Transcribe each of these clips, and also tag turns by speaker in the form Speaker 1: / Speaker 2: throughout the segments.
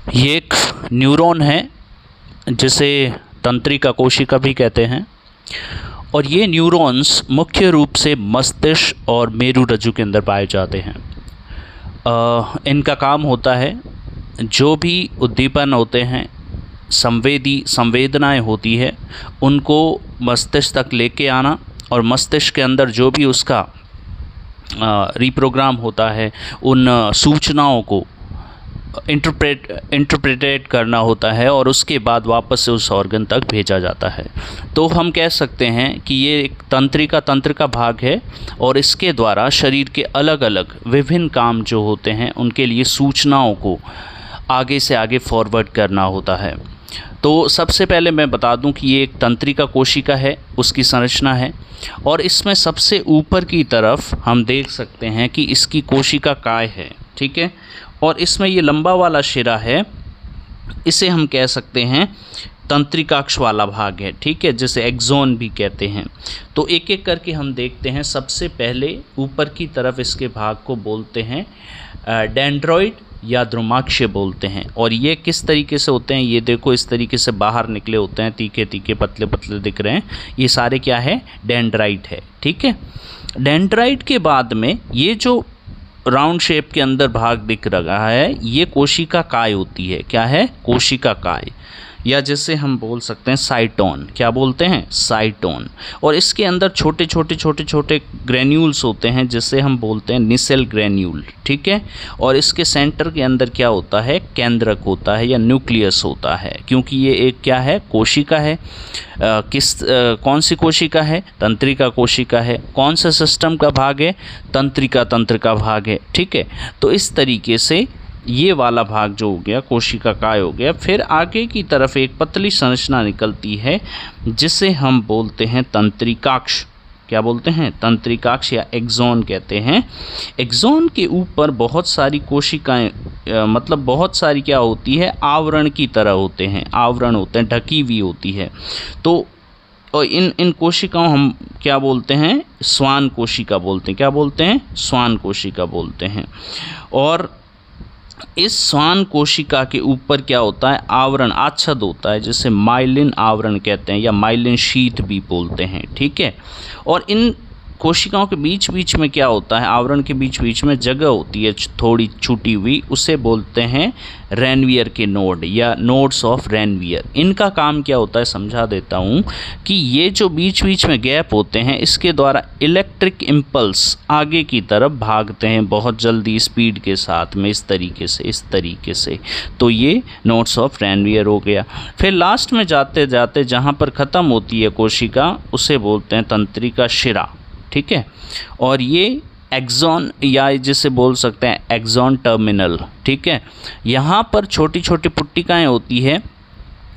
Speaker 1: ये एक न्यूरॉन है जिसे तंत्रिका कोशिका भी कहते हैं और ये न्यूरॉन्स मुख्य रूप से मस्तिष्क और मेरुरज्जु के अंदर पाए जाते हैं। इनका काम होता है जो भी उद्दीपन होते हैं, संवेदनाएं होती है, उनको मस्तिष्क तक लेके आना और मस्तिष्क के अंदर जो भी उसका रिप्रोग्राम होता है उन सूचनाओं को इंटरप्रेटेट करना होता है और उसके बाद वापस से उस ऑर्गन तक भेजा जाता है। तो हम कह सकते हैं कि ये एक तंत्र का भाग है और इसके द्वारा शरीर के अलग अलग विभिन्न काम जो होते हैं उनके लिए सूचनाओं को आगे से आगे फॉरवर्ड करना होता है। तो सबसे पहले मैं बता दूं कि ये एक तंत्रिका कोशिका है, उसकी संरचना है और इसमें सबसे ऊपर की तरफ हम देख सकते हैं कि इसकी कोशिका काय है, ठीक है। और इसमें ये लंबा वाला शिरा है, इसे हम कह सकते हैं तंत्रिकाक्ष वाला भाग है, ठीक है, जिसे एक्सोन भी कहते हैं। तो एक एक करके हम देखते हैं। सबसे पहले ऊपर की तरफ इसके भाग को बोलते हैं डेंड्रॉइड या द्रुमाक्ष बोलते हैं। और ये किस तरीके से होते हैं, ये देखो इस तरीके से बाहर निकले होते हैं, तीखे तीखे पतले पतले दिख रहे हैं, ये सारे क्या है, डेंड्राइट है, ठीक है। डेंड्राइट के बाद में ये जो राउंड शेप के अंदर भाग दिख रहा है ये कोशिका काय होती है। क्या है, कोशिका काय, या जिसे हम बोल सकते हैं साइटोन। क्या बोलते हैं, साइटोन। और इसके अंदर छोटे छोटे ग्रेन्यूल्स होते हैं जिसे हम बोलते हैं निसेल ग्रेन्यूल, ठीक है। और इसके सेंटर के अंदर क्या होता है, केंद्रक होता है या न्यूक्लियस होता है, क्योंकि ये एक क्या है, कोशिका है। कौन सी कोशिका है, तंत्रिका कोशिका है। कौन सा सिस्टम का भाग है, तंत्र का भाग है, ठीक है। तो इस तरीके से ये वाला भाग जो हो गया कोशिका काय हो गया। फिर आगे की तरफ एक पतली संरचना निकलती है जिसे हम बोलते हैं तंत्रिकाक्ष। क्या बोलते हैं, तंत्रिकाक्ष या एक्सोन कहते हैं। एक्सोन के ऊपर बहुत सारी कोशिकाएं, मतलब बहुत सारी क्या होती है, आवरण की तरह होते हैं, आवरण होते हैं, ढकी हुई होती है। तो और इन कोशिकाओं हम क्या बोलते हैं, श्वान कोशिका बोलते हैं। क्या बोलते हैं, श्वान कोशिका बोलते हैं। और इस श्वान कोशिका के ऊपर क्या होता है, आवरण, आच्छद होता है, जिसे माइलिन आवरण कहते हैं या माइलिन शीथ भी बोलते हैं, ठीक है। और इन कोशिकाओं के बीच बीच में क्या होता है, आवरण के बीच बीच में जगह होती है थोड़ी छूटी हुई, उसे बोलते हैं रेनवियर के नोड या नोड्स ऑफ रेनवियर। इनका काम क्या होता है, समझा देता हूँ कि ये जो बीच बीच में गैप होते हैं इसके द्वारा इलेक्ट्रिक इम्पल्स आगे की तरफ भागते हैं बहुत जल्दी स्पीड के साथ में, इस तरीके से। तो ये नोड्स ऑफ रेनवियर हो गया। फिर लास्ट में जाते जाते जहाँ पर ख़त्म होती है कोशिका उसे बोलते हैं तंत्रिका शिरा, ठीक है। और ये एक्सोन या जिसे बोल सकते हैं एक्सोन टर्मिनल, ठीक है। यहाँ पर छोटी छोटी पुट्टिकाएँ होती है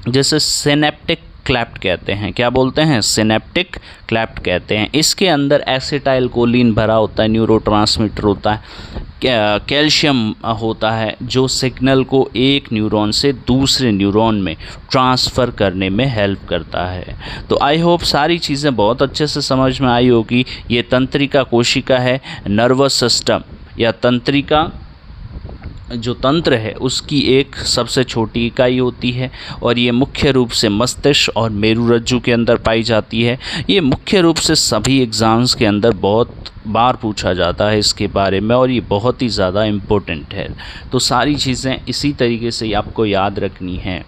Speaker 1: जैसे सिनेप्टिक क्लेफ्ट कहते हैं। क्या बोलते हैं, सिनेप्टिक क्लेफ्ट कहते हैं। इसके अंदर एसिटाइल कोलिन भरा होता है, न्यूरोट्रांसमीटर होता है, कैल्शियम होता है जो सिग्नल को एक न्यूरॉन से दूसरे न्यूरॉन में ट्रांसफ़र करने में हेल्प करता है। तो आई होप सारी चीज़ें बहुत अच्छे से समझ में आई होगी। ये तंत्रिका कोशिका है, नर्वस सिस्टम या तंत्रिका जो तंत्र है उसकी एक सबसे छोटी इकाई होती है और ये मुख्य रूप से मस्तिष्क और मेरुरज्जु के अंदर पाई जाती है। ये मुख्य रूप से सभी एग्ज़ाम्स के अंदर बहुत बार पूछा जाता है इसके बारे में और ये बहुत ही ज़्यादा इम्पोर्टेंट है। तो सारी चीज़ें इसी तरीके से आपको याद रखनी है।